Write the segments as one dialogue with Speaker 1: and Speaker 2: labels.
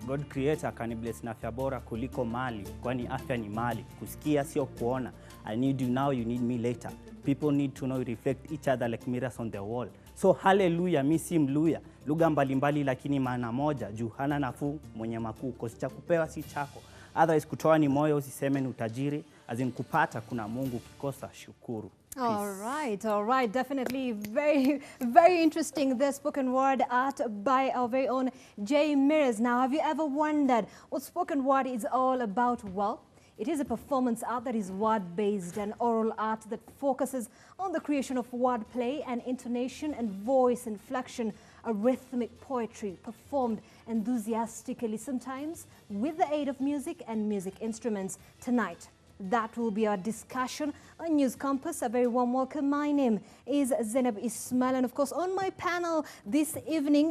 Speaker 1: God creator akanibless na afya bora kuliko mali, kwani afya ni mali. Kusikia sio kuona. I need you now, you need me later. People need to know we reflect each other like mirrors on the wall. So hallelujah, mi si mluya. Lugha mbalimbali lakini maana moja. Juu hana nafuu mwenye makuu. Kosi cha kupewa si chako. Otherwise kutoa ni moyo, usiseme ni utajiri. As in kupata kuna Mungu, kikosa shukuru.
Speaker 2: All right. Definitely very, very interesting. The spoken word art by our very own J Mirrors. Now, have you ever wondered what spoken word is all about? Well, it is a performance art that is word-based, and oral art that focuses on the creation of wordplay and intonation and voice inflection, a rhythmic poetry performed enthusiastically, sometimes with the aid of music and music instruments. Tonight, that will be our discussion on News Compass. A very warm welcome. My name is Zainab Ismail, and of course on my panel this evening,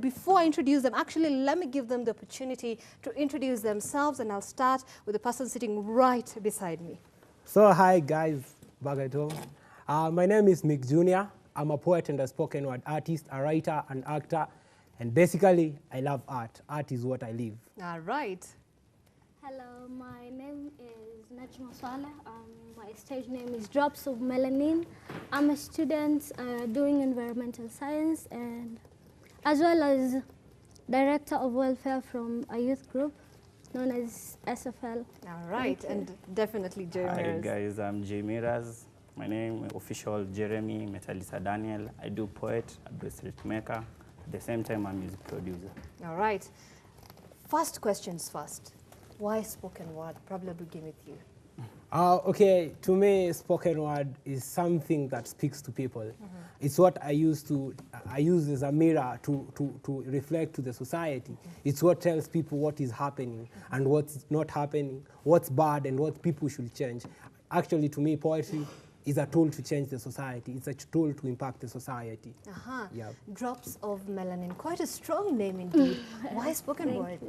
Speaker 2: before I introduce them, actually let me give them the opportunity to introduce themselves, and I'll start with the person sitting right beside me.
Speaker 3: So hi guys, back at home. My name is Meek Jr. I'm a poet and a spoken word artist, a writer, an actor, and basically I love art. Art is what I live.
Speaker 2: All right.
Speaker 4: Hello, my name is Najma Saleh. My stage name is Drops of Melanin. I'm a student doing environmental science, and as well as director of welfare from a youth group known as SFL.
Speaker 2: All right, and definitely J
Speaker 1: Hi
Speaker 2: Mirrors.
Speaker 1: guys, I'm J Mirrors. My name official Jeremy Metalisa Daniel. I do poet, I do street maker. At the same time, I'm music producer.
Speaker 2: All right. First questions first. Why spoken word? Probably begin with you.
Speaker 3: Okay, to me, spoken word is something that speaks to people. It's what I use as a mirror to reflect to the society. It's what tells people what is happening and what's not happening, what's bad and what people should change. Actually, to me, poetry is a tool to change the society. It's a tool to impact the society. Yeah.
Speaker 2: Drops of Melanin. Quite a strong name indeed. Why spoken word?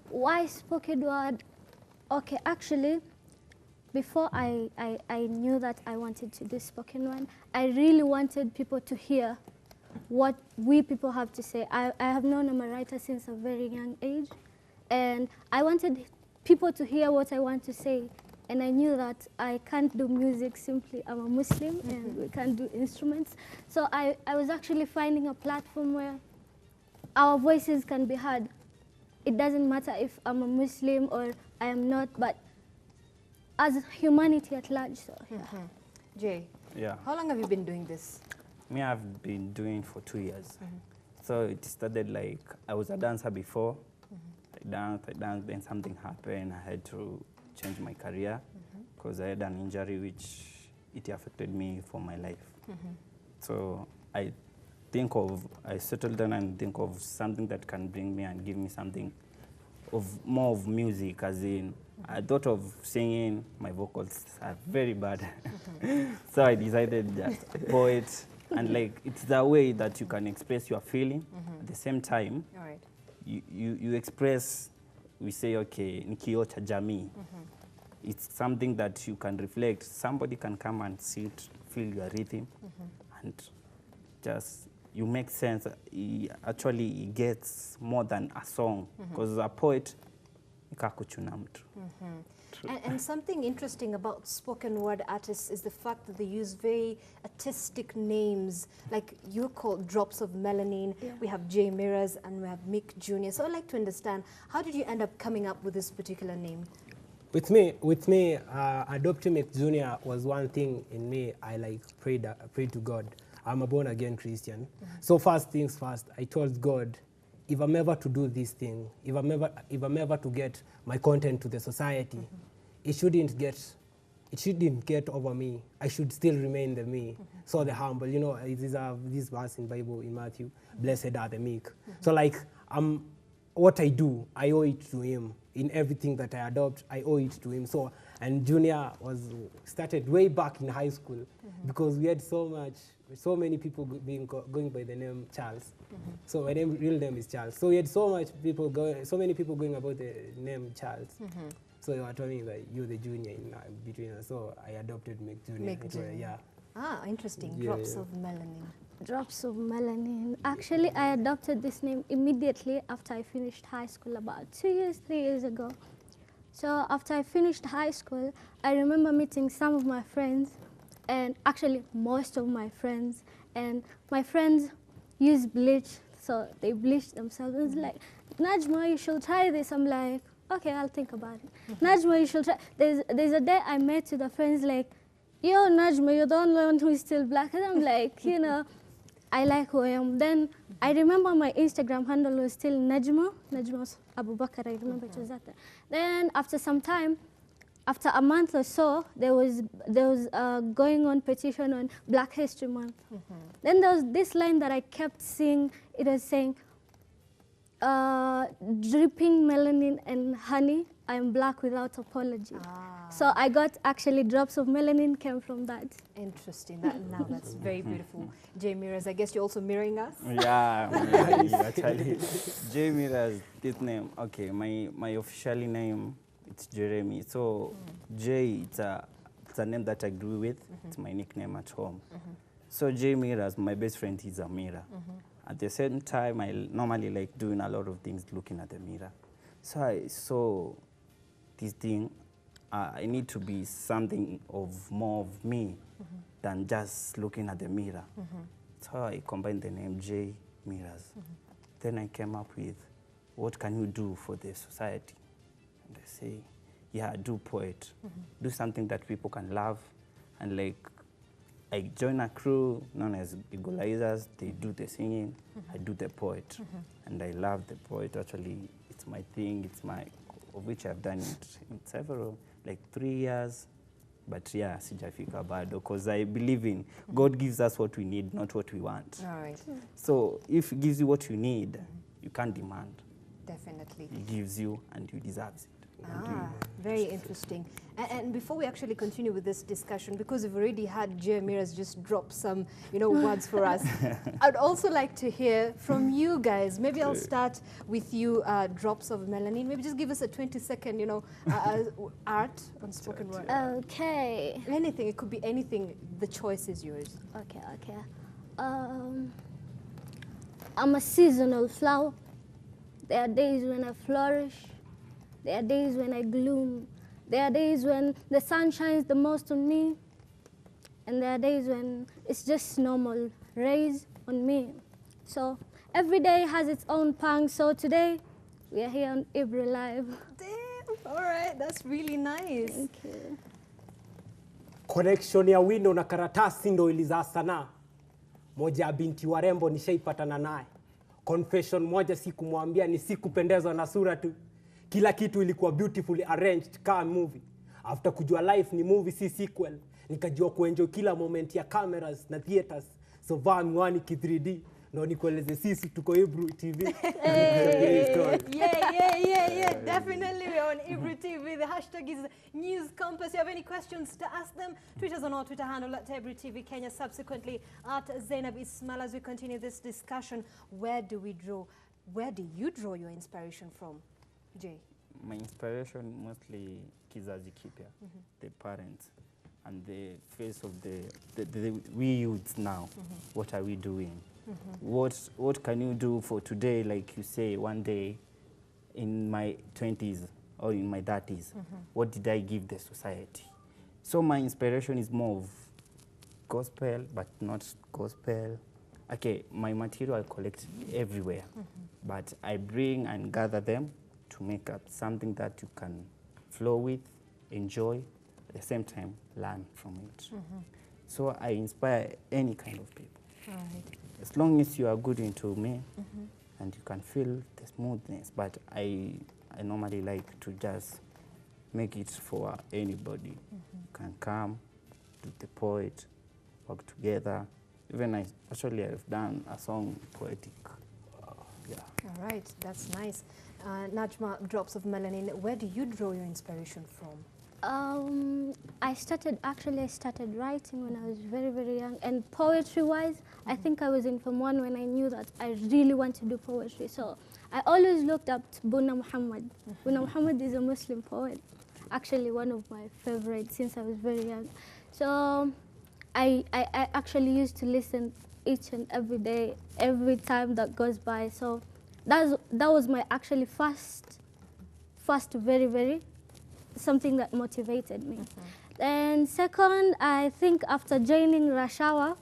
Speaker 4: Why spoken word? Okay, actually, before I knew that I wanted to do spoken word, I really wanted people to hear what we people have to say. I have known I'm a writer since a very young age, and I wanted people to hear what I want to say. And I knew that I can't do music simply. I'm a Muslim and we can't do instruments. So I was actually finding a platform where our voices can be heard. It doesn't matter if I'm a Muslim or I am not, but as humanity at large. So, yeah.
Speaker 2: Jay,
Speaker 1: Yeah.
Speaker 2: how long have you been doing this?
Speaker 1: Me, I've been doing it for 2 years. So it started like, I was a dancer before. I danced, then something happened. I had to change my career because I had an injury which it affected me for my life. So I settled down and think of something that can bring me and give me something more of music, as in, I thought of singing, my vocals are very bad. So I decided just poet, and like, it's the way that you can express your feeling. At the same time,
Speaker 2: All right.
Speaker 1: you express, we say, okay, ni kioo cha jamii. It's something that you can reflect. Somebody can come and sit, feel your rhythm, and just, you make sense. Actually, it gets more than a song, because a poet, ikakuchuna mtu.
Speaker 2: And something interesting about spoken word artists is the fact that they use very artistic names. Like you're called Drops of Melanin, we have J Mirrors, and we have Meek Jr. So I'd like to understand, how did you end up coming up with this particular name?
Speaker 3: With me, adopting Meek Jr. was one thing in me. I like prayed to God. I'm a born again Christian. So first things first, I told God, if I'm ever to do this thing, if I'm ever to get my content to the society, it shouldn't get over me. I should still remain the me. So the humble, you know, this verse in Bible in Matthew, blessed are the meek. So like, what I do, I owe it to him. In everything that I adopt, I owe it to him. So, and Junior started way back in high school because we had so many people going by the name Charles. So my real name is Charles. So we had so many people going about the name Charles. So they were telling me that you're the junior in between us. So I adopted Meek Junior.
Speaker 2: Meek Junior.
Speaker 3: Yeah.
Speaker 2: Ah, interesting.
Speaker 3: Yeah,
Speaker 2: Drops
Speaker 3: yeah.
Speaker 2: of Melanin.
Speaker 4: Drops of melanin. Actually, I adopted this name immediately after I finished high school about 2 years, 3 years ago. So after I finished high school, I remember meeting some of my friends, and actually most of my friends. And my friends use bleach, so they bleach themselves. It's like, Najma, you should try this. I'm like, okay, I'll think about it. Najma, you should try. There's a day I met with the friends like, yo, Najma, you're the only one who is still black. And I'm like, you know, I like who I am. Then I remember my Instagram handle was still Najma Abu Bakr. I remember it was that. Then after some time, after a month or so, there was going on petition on Black History Month. Then there was this line that I kept seeing. It was saying, dripping melanin and honey, I am black without apology. So I got actually drops of melanin came from that.
Speaker 2: Interesting. That's very beautiful. J Mirrors, I guess you're also mirroring us?
Speaker 1: Yeah, actually. J Mirrors, this name, okay, my official name, it's Jeremy. So J, it's a name that I grew with. It's my nickname at home. So J Mirrors, my best friend is a mirror. At the same time, I normally like doing a lot of things looking at the mirror. So I saw this thing, I need to be something of more of me than just looking at the mirror. So I combined the name J Mirrors. Then I came up with, what can you do for the society? And I say, yeah, do poet. Do something that people can love. And like, I join a crew known as Equalizers. They do the singing, I do the poet. And I love the poet. Actually, it's my thing, of which I've done it in several, like 3 years. But yeah, sijafika bado, because I believe in God gives us what we need, not what we want.
Speaker 2: All right.
Speaker 1: So if he gives you what you need, you can't demand.
Speaker 2: Definitely.
Speaker 1: He gives you and you deserve it.
Speaker 2: Very interesting. And before we actually continue with this discussion, because we've already had J Mirrors just drop some, words for us, I'd also like to hear from you guys. Maybe I'll start with you, Drops of Melanin. Maybe just give us a 20-second, art on spoken word.
Speaker 4: Okay.
Speaker 2: Anything. It could be anything. The choice is yours.
Speaker 4: Okay. I'm a seasonal flower. There are days when I flourish. There are days when I gloom. There are days when the sun shines the most on me. And there are days when it's just normal rays on me. So every day has its own pang. So today, we are here on Ebru Live.
Speaker 2: Damn, all right, that's really nice.
Speaker 4: Thank you.
Speaker 3: Connection ya wino na karatasi ndo ilizaa sanaa. Moja ya binti warembo nishaipatana naye. Confession moja sikumwambia ni sikupendezwa na sura tu. Kila kitu ilikuwa beautifully arranged kama movie. After kujua life ni movie si sequel, nikajua kuenjoy kila moment ya cameras na theaters. So vaa miwani ki 3D. No nikueleze sisi tuko Ebru TV.
Speaker 2: Yeah. Definitely we're on Ebru TV. The hashtag is News Compass. You have any questions to ask them? Tweet us on our Twitter handle at Ebru TV Kenya. Subsequently at Zainab Ismail. As we continue this discussion, where do you draw your inspiration from, Jay?
Speaker 1: My inspiration mostly kizazi kipya, the parents, and the face of the we youths now. What are we doing? What can you do for today? Like you say, one day in my 20s or in my 30s, what did I give the society? So my inspiration is more of gospel, but not gospel. Okay, my material I collect everywhere, but I bring and gather them to make up something that you can flow with, enjoy, at the same time learn from it. So I inspire any kind of people.
Speaker 2: All right.
Speaker 1: As long as you are good into me and you can feel the smoothness, but I normally like to just make it for anybody. You can come, do the poet, work together. Even I've done a song poetic. Yeah.
Speaker 2: All right, that's nice. Najma, Drops of Melanin, where do you draw your inspiration from?
Speaker 4: I started writing when I was very, very young. And poetry-wise, I think I was in Form 1 when I knew that I really want to do poetry. So I always looked up to Buna Muhammad. Buna Muhammad is a Muslim poet, actually one of my favorites since I was very young. So I actually used to listen each and every day, every time that goes by. So that was my actually first very something that motivated me. And second, I think after joining Rush Hour,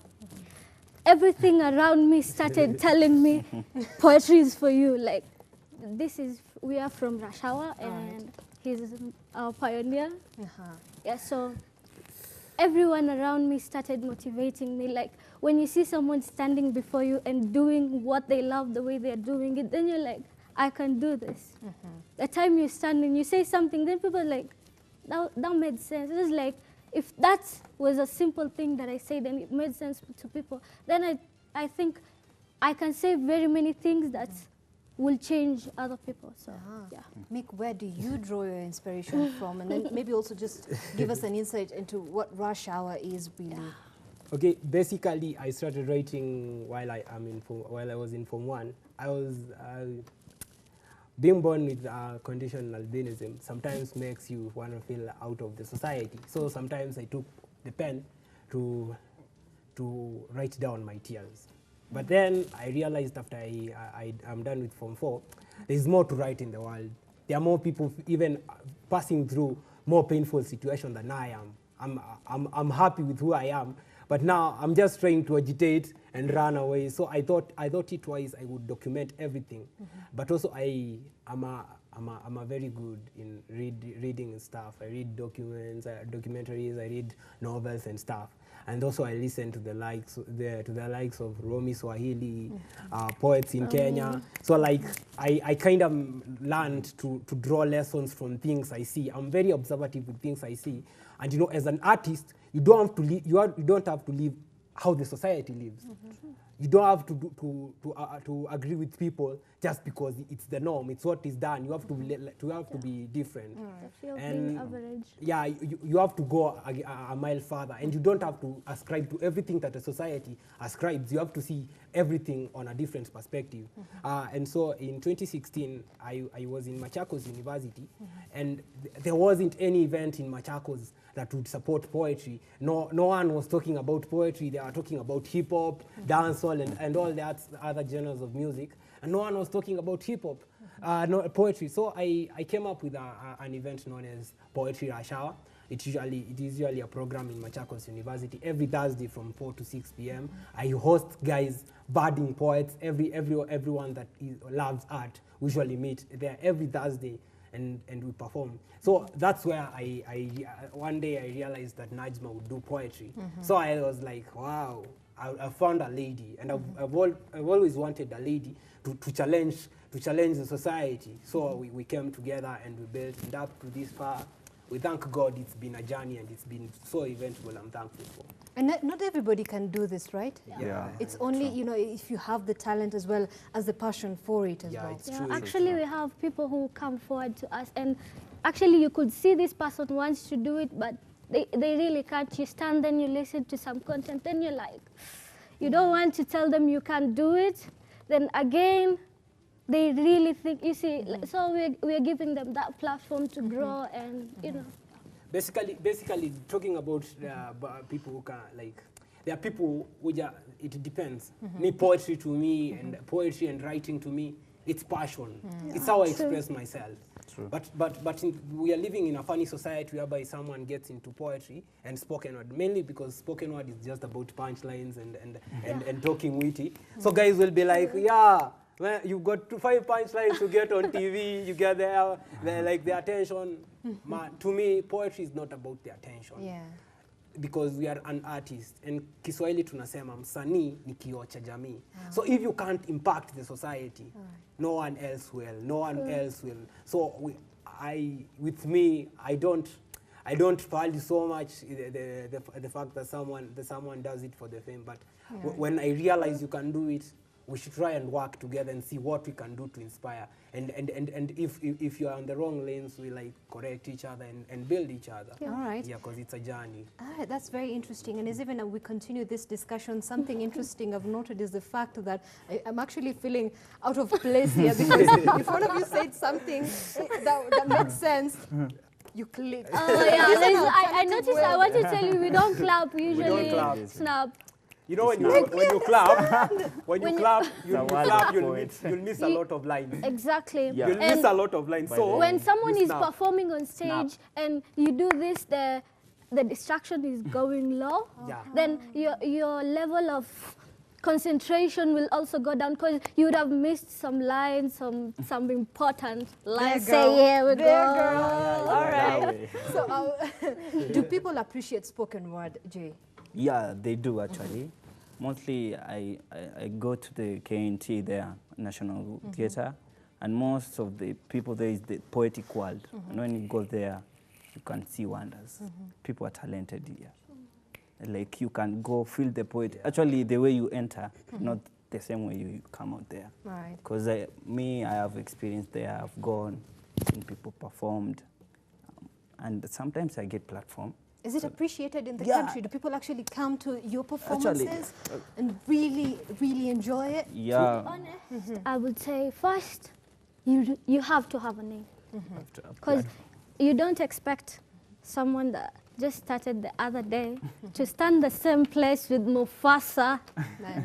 Speaker 4: everything around me started telling me poetry is for you. Like, we are from Rush Hour, and he's our pioneer. Yeah, so everyone around me started motivating me. Like, when you see someone standing before you and doing what they love the way they're doing it, then you're like, I can do this. The time you stand and you say something, then people are like, that made sense. It was like, if that was a simple thing that I said and it made sense to people, then I think I can say very many things that will change other people. So, yeah.
Speaker 2: Meek, where do you draw your inspiration from? And then maybe also just give us an insight into what Rush Hour is really.
Speaker 3: Okay, basically I started writing while I was in Form 1. I was being born with conditional albinism sometimes makes you want to feel out of the society. So sometimes I took the pen to write down my tears. But then I realized after I'm done with Form 4, there's more to write in the world. There are more people even passing through more painful situations than I am. I'm happy with who I am, but now I'm just trying to agitate and run away. So I thought it wise I would document everything. But also I'm a very good in reading stuff. I read documentaries, I read novels and stuff. And also I listen to the likes of Romy Swahili, poets in Kenya. So like I kind of learned to draw lessons from things I see. I'm very observative with things I see. And you know, as an artist, you don't have to live, you don't have to live how the society lives. You don't have to agree with people just because it's the norm. It's what is done. You have to be different.
Speaker 4: And average.
Speaker 3: Yeah, you have to go a mile further, and you don't have to ascribe to everything that the society ascribes. You have to see everything on a different perspective. And so in 2016, I was in Machakos University, and there wasn't any event in Machakos that would support poetry. No one was talking about poetry. They were talking about hip hop, dancehall, and all the other genres of music. And no one was talking about hip hop, poetry. So I came up with an event known as Poetry Rush Hour. It is usually a program in Machakos University every Thursday from 4 to 6 p.m. I host guys, budding poets, everyone that loves art usually meet there every Thursday. And we perform. So that's where one day I realized that Najma would do poetry. So I was like, wow, I found a lady, and I've always wanted a lady to challenge the society. So we came together and we built, and up to this far, we thank God it's been a journey and it's been so eventful. I'm thankful for.
Speaker 2: And not everybody can do this, right?
Speaker 3: Yeah.
Speaker 2: It's only, you know, if you have the talent as well as the passion for it as well.
Speaker 3: It's true.
Speaker 4: Actually, we have people who come forward to us, and actually you could see this person wants to do it, but they really can't. You stand, then you listen to some content, then you're like, you don't want to tell them you can't do it. Then again, they really think, you see, so we're giving them that platform to grow and, you know.
Speaker 3: Basically, talking about people who can, like, there are people who it depends. Me, poetry to me, and poetry and writing to me, it's passion. It's how I express myself.
Speaker 1: True.
Speaker 3: But we are living in a funny society whereby someone gets into poetry and spoken word, mainly because spoken word is just about punchlines and talking witty. So guys will be like, yeah, well, you've got 5 punchlines to get on TV, you get the attention. Man, to me, poetry is not about the attention.
Speaker 2: Yeah.
Speaker 3: Because we are an artist, and Kiswahili tunasema msanii ni kioo cha jamii. So if you can't impact the society, no one else will. No one else will. So with me, I don't value so much the fact that someone does it for the fame. But when I realize you can do it, we should try and work together and see what we can do to inspire. And if you're on the wrong lanes, we like correct each other and build each other.
Speaker 2: Yeah. All right.
Speaker 3: Yeah, because it's a journey.
Speaker 2: All right, that's very interesting. And as even we continue this discussion, something interesting I've noted is the fact that I'm actually feeling out of place here because if one of you said something that makes sense, you click.
Speaker 4: Oh yeah, I noticed. I want to tell you, we don't clap. We usually snap.
Speaker 3: You know, when you clap, you'll miss a lot of lines.
Speaker 4: Exactly.
Speaker 1: Yeah.
Speaker 3: You'll miss a lot of lines. So
Speaker 4: when someone
Speaker 3: you
Speaker 4: is
Speaker 3: snap.
Speaker 4: performing on stage and you do this, the distraction is going low,
Speaker 3: Yeah.
Speaker 4: then your level of concentration will also go down because you would have missed some lines, some important lines. Say, here we go.
Speaker 2: All right.
Speaker 1: Yeah.
Speaker 2: So, do people appreciate spoken word, Jay?
Speaker 1: Yeah, they do actually. Mostly I go to the KNT there, National Theatre, and most of the people there is the poetic world. And when you go there, you can see wonders. People are talented here. Like you can go feel the poet. Actually, the way you enter, not the same way you come out there.
Speaker 2: Right.
Speaker 1: Because I have experience there. I've gone, seen people performed, and sometimes I get platform.
Speaker 2: Is it appreciated in the
Speaker 1: Yeah.
Speaker 2: country? Do people actually come to your performances and really, really enjoy it?
Speaker 1: Yeah.
Speaker 4: Honest, I would say first, you have to have a name. Because you don't expect someone that just started the other day to stand the same place with Mufasa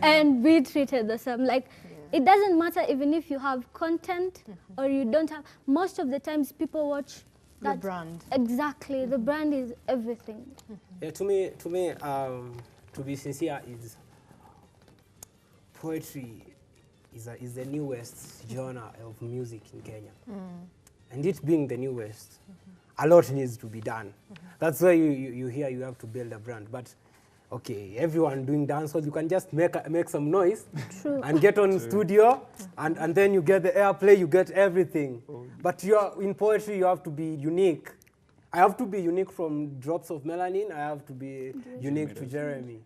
Speaker 4: and be treated the same. Like, it doesn't matter even if you have content or you don't have. Most of the times people watch
Speaker 2: The brand.
Speaker 4: Exactly. The brand is everything.
Speaker 3: Yeah, to me, to be sincere, is poetry is the newest genre of music in Kenya. And it being the newest, a lot needs to be done. That's why you hear you have to build a brand. But okay, everyone doing dancehall, you can just make some noise and get on studio, and then you get the airplay, you get everything. But in poetry, you have to be unique. I have to be unique from Drops of Melanin. I have to be unique to Jeremy.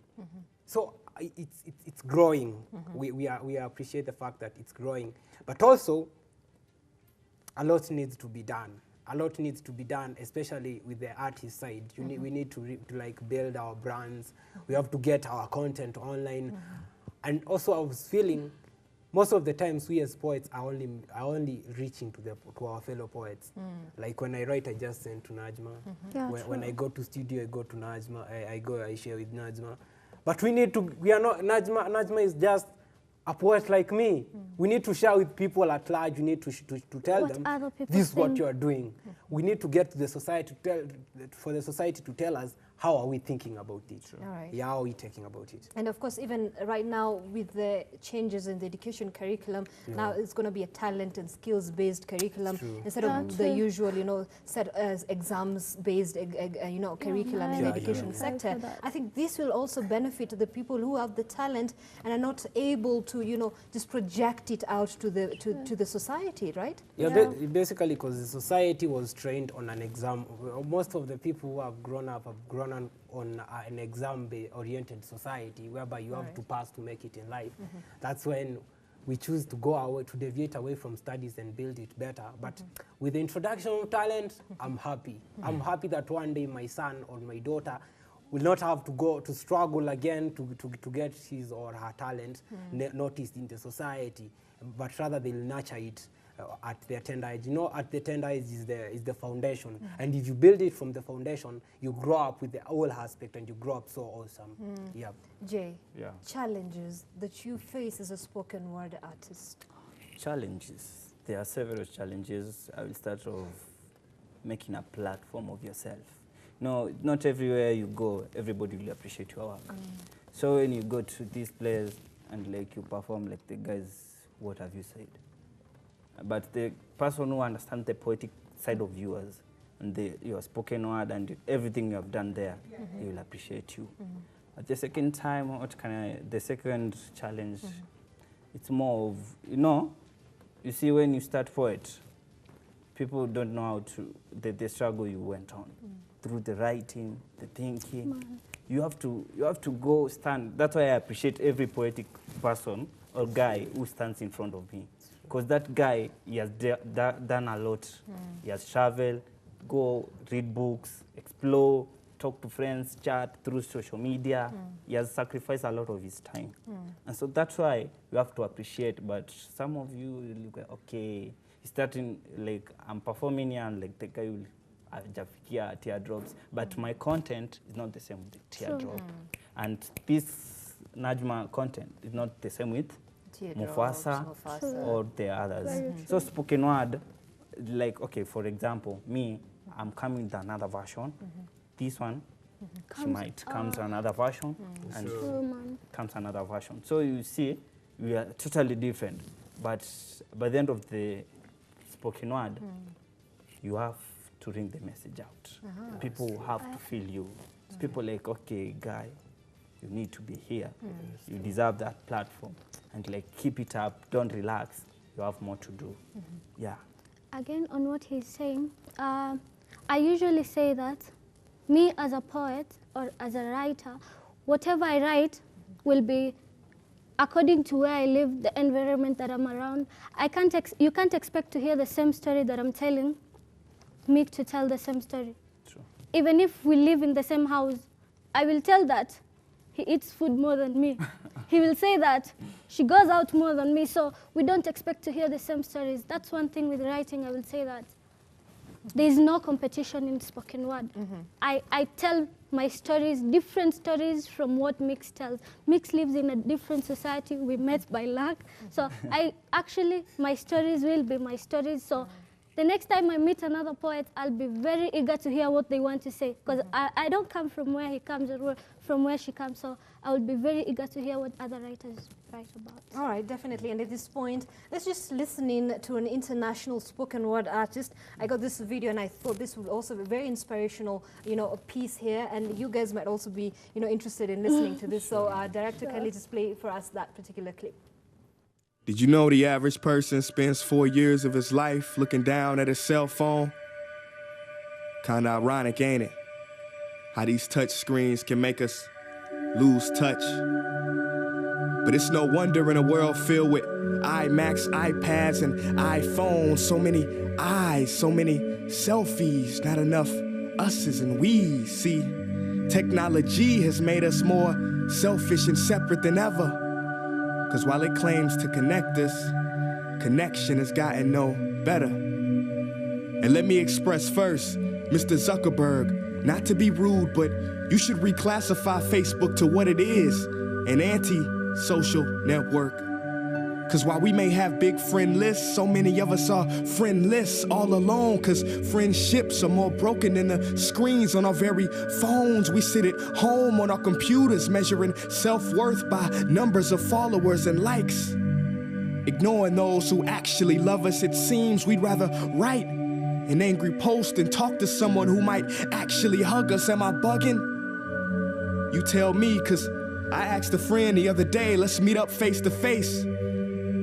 Speaker 3: So it's growing. We appreciate the fact that it's growing. But also, a lot needs to be done. A lot needs to be done, especially with the artist side. We need to like build our brands. We have to get our content online. And also, I was feeling most of the times we as poets are only reaching to our fellow poets. Like when I write, I just send to Najma. When I go to studio, I go to Najma. I share with Najma. But we need to. We are not Najma. Najma is just a poet like me. We need to share with people at large. We need to tell them this is what you are doing. We need to get to the society for the society to tell us how are we thinking about it. Yeah, how are we thinking about it?
Speaker 2: And of course, even right now with the changes in the education curriculum, now it's going to be a talent and skills-based curriculum instead of the usual, set as exams-based, curriculum in the education sector. I think this will also benefit the people who have the talent and are not able to, just project it out to the society, right?
Speaker 3: Yeah, basically because the society was trained on an exam. Most of the people who have grown up have grown on an exam-oriented society whereby you have to pass to make it in life. That's when we choose to go away, to deviate away from studies and build it better. But with the introduction of talent, I'm happy. I'm happy that one day my son or my daughter will not have to go to struggle again to get his or her talent noticed in the society, but rather they'll nurture it at their tender age. At the tender age is the foundation. And if you build it from the foundation, you grow up with the whole aspect and you grow up so awesome. Yeah.
Speaker 2: Jay, challenges that you face as a spoken word artist?
Speaker 1: Challenges. There are several challenges. I will start off making a platform of yourself. No, not everywhere you go, everybody will appreciate your work. So when you go to this place and like you perform like the guys, what have you said? But the person who understands the poetic side of yours and your spoken word and everything you have done there, he will appreciate you. At the second time, the second challenge, it's more of, you see when you start poet, people don't know how to, the struggle you went on through the writing, the thinking. You have to go stand. That's why I appreciate every poetic person or guy who stands in front of me. Because that guy, he has done a lot. He has traveled, go read books, explore, talk to friends, chat through social media. He has sacrificed a lot of his time. And so that's why you have to appreciate. But some of you look like, okay, starting, like, I'm performing here and like the guy will teardrops. But my content is not the same with the teardrop. And this Najma content is not the same with
Speaker 2: Teardrops,
Speaker 1: Mufasa or the others. So spoken word, like, okay, for example, me, I'm coming with another version. This one, she might comes another version, and comes another version. So you see, we are totally different. But by the end of the spoken word, you have to ring the message out. People have to feel you. People like, okay, guy, you need to be here. You deserve that platform. And like, keep it up, don't relax. You have more to do. Yeah.
Speaker 4: Again, on what he's saying, I usually say that me as a poet or as a writer, whatever I write will be according to where I live, the environment that I'm around. You can't expect to hear the same story that I'm telling Meek to tell the same story.
Speaker 1: True.
Speaker 4: Even if we live in the same house, I will tell that he eats food more than me. He will say that she goes out more than me, so we don't expect to hear the same stories. That's one thing with writing, I will say that. There is no competition in spoken word. I tell my stories, different stories from what Meek tells. Meek lives in a different society. We met by luck. So my stories will be my stories. So the next time I meet another poet, I'll be very eager to hear what they want to say. Because I don't come from where he comes or from where she comes. So I will be very eager to hear what other writers write about.
Speaker 2: All right, definitely. And at this point, let's just listen in to an international spoken word artist. I got this video and I thought this would also be very inspirational, a piece here. And you guys might also be, interested in listening to this. So director, can you just play for us that particular clip?
Speaker 5: Did you know the average person spends 4 years of his life looking down at his cell phone? Kinda ironic, ain't it? How these touch screens can make us lose touch. But it's no wonder in a world filled with iMacs, iPads, and iPhones, so many eyes, so many selfies, not enough us's and we's. See, technology has made us more selfish and separate than ever. Because while it claims to connect us, connection has gotten no better. And let me express first, Mr. Zuckerberg, not to be rude, but you should reclassify Facebook to what it is, an anti-social network. Because while we may have big friend lists, so many of us are friendless all alone. Because friendships are more broken than the screens on our very phones. We sit at home on our computers measuring self-worth by numbers of followers and likes. Ignoring those who actually love us, it seems we'd rather write an angry post and talk to someone who might actually hug us. Am I bugging? You tell me, because I asked a friend the other day, let's meet up face to face.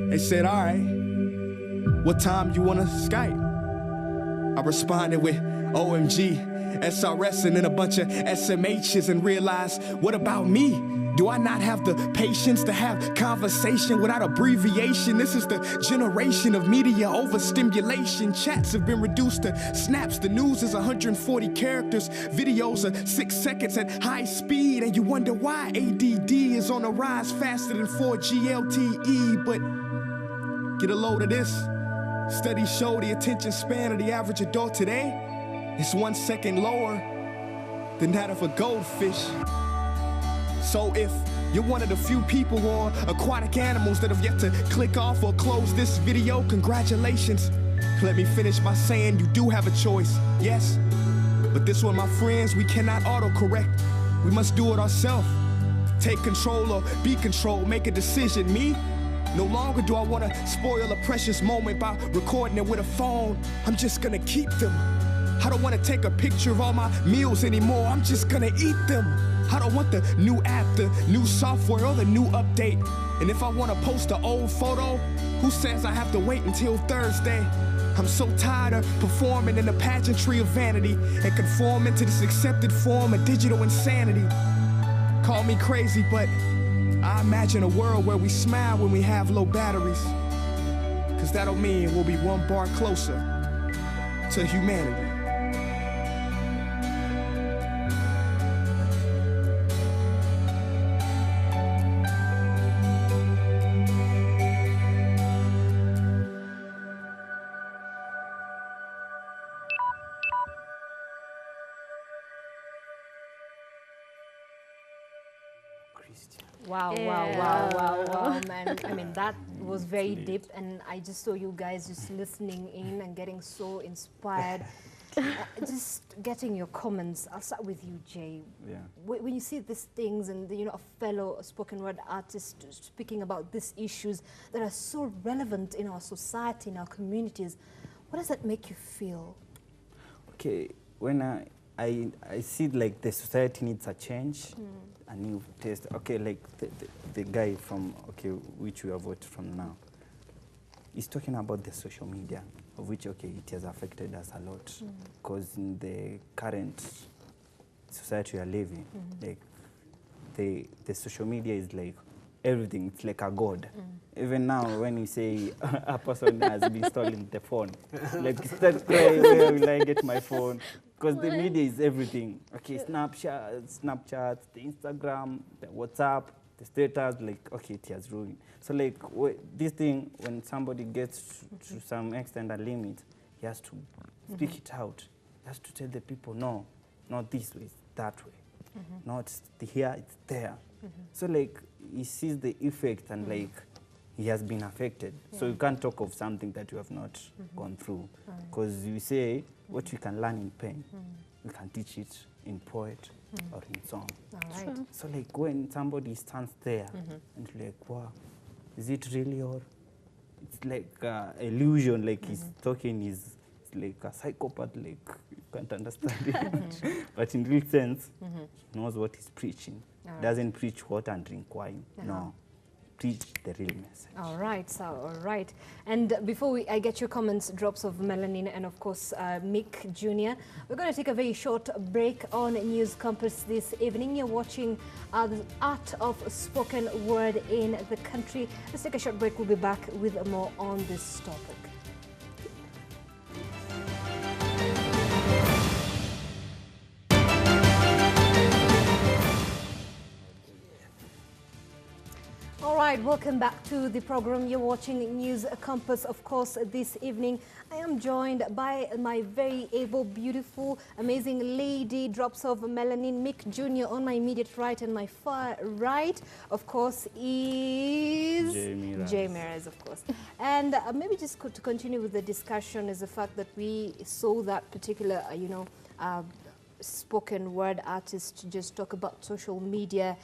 Speaker 5: They said, all right, what time you wanna Skype? I responded with OMG, SRS, and then a bunch of SMHs and realized, what about me? Do I not have the patience to have conversation without abbreviation? This is the generation of media overstimulation. Chats have been reduced to snaps. The news is 140 characters. Videos are 6 seconds at high speed. And you wonder why ADD is on the rise faster than 4G LTE. But get a load of this. Studies show the attention span of the average adult today is 1 second lower than that of a goldfish. So if you're one of the few people on aquatic animals that have yet to click off or close this video, congratulations. Let me finish by saying you do have a choice, yes. But this one, my friends, we cannot autocorrect. We must do it ourselves. Take control or be controlled, make a decision. Me? No longer do I want to spoil a precious moment by recording it with a phone. I'm just gonna keep them. I don't want to take a picture of all my meals anymore. I'm just gonna eat them. I don't want the new app, the new software, or the new update. And if I want to post an old photo, who says I have to wait until Thursday? I'm so tired of performing in the pageantry of vanity and conforming to this accepted form of digital insanity. Call me crazy, but I imagine a world where we smile when we have low batteries. Cause that'll mean we'll be one bar closer to humanity.
Speaker 2: Wow,
Speaker 4: Yeah.
Speaker 2: wow, man. I mean, that was very deep, and I just saw you guys just listening in and getting so inspired. Just getting your comments. I'll start with you, Jay.
Speaker 1: Yeah.
Speaker 2: When you see these things and, you know, a fellow spoken word artist speaking about these issues that are so relevant in our society, in our communities, what does that make you feel?
Speaker 1: Okay, when I see like the society needs a change, a new taste. Okay, like the guy from, okay, which we have voted from now, he's talking about the social media, of which, okay, it has affected us a lot. Because in the current society we are living, like the social media is like everything. It's like a god. Even now, when you say a person has been stolen the phone, like start crying, where will I get my phone? Because the media is everything. Okay, Snapchat, the Instagram, the WhatsApp, the status, like, okay, it has ruined. So like this thing, when somebody gets to some extent a limit, he has to speak it out. He has to tell the people, no, not this way, it's that way. Not here, it's there. So like he sees the effect and like he has been affected. So you can't talk of something that you have not gone through. Because you say what you can learn in pain, you can teach it in poet or in song.
Speaker 2: All right.
Speaker 1: So like when somebody stands there and like, wow, is it really, or it's like illusion, like he's talking, he's like a psychopath, like you can't understand it. But in real sense, he knows what he's preaching. Doesn't preach water and drink wine. No, preach the real message.
Speaker 2: All right, so all right. And before I get your comments, drops of melanin, and of course Meek Jr., we're going to take a very short break on News Compass this evening. You're watching the art of spoken word in the country. Let's take a short break. We'll be back with more on this topic. All right, welcome back to the program. You're watching News Compass, of course, this evening. I am joined by my very able, beautiful, amazing lady, drops of melanin, Meek Jr. on my immediate right, and my far right, of course, is Jay Mirrors, of course. And maybe just to continue with the discussion is the fact that we saw that particular, spoken word artist just talk about social media.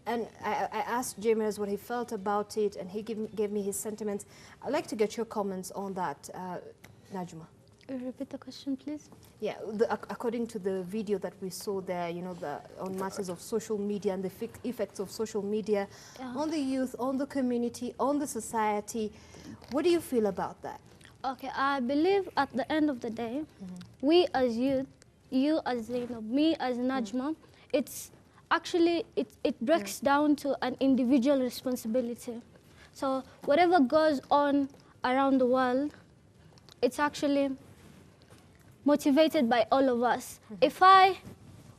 Speaker 2: And I asked James what he felt about it, and he gave me his sentiments. I'd like to get your comments on that, Najma.
Speaker 4: Repeat the question, please.
Speaker 2: Yeah, according to the video that we saw there, you know, on matters of social media and the effects of social media on the youth, on the community, on the society. What do you feel about that?
Speaker 4: Okay, I believe at the end of the day, we as youth, you as Zainab, me as Najma, it's actually, it breaks down to an individual responsibility. So whatever goes on around the world, it's actually motivated by all of us. If I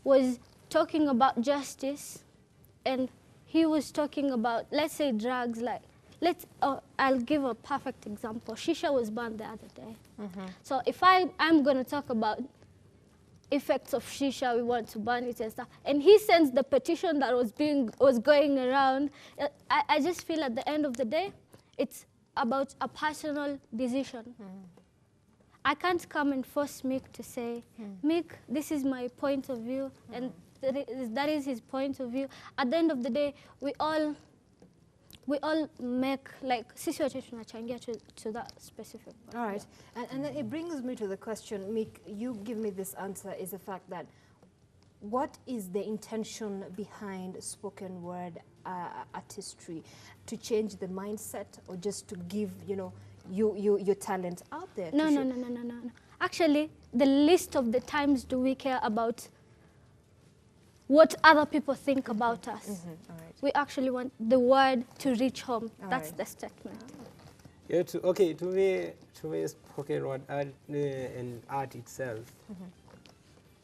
Speaker 4: was talking about justice and he was talking about, let's say, drugs, like, I'll give a perfect example. Shisha was banned the other day. So if I'm going to talk about effects of shisha, we want to ban it and stuff, and he sends the petition that was going around, I just feel at the end of the day, it's about a personal decision. I can't come and force Meek to say, Meek, this is my point of view, and that is his point of view. At the end of the day, we all make, like, sisi wote tunachangia to that specific one.
Speaker 2: All right, and then it brings me to the question, Meek, you give me this answer, is the fact that what is the intention behind spoken word artistry? To change the mindset, or just to give, you know, your talent out there?
Speaker 4: No. Actually, the least of the times do we care about what other people think about us.
Speaker 2: All right.
Speaker 4: We actually want the word to reach home.
Speaker 2: All
Speaker 4: That's
Speaker 2: right.
Speaker 4: the statement.
Speaker 3: Yeah, to me, spoken word art and art itself,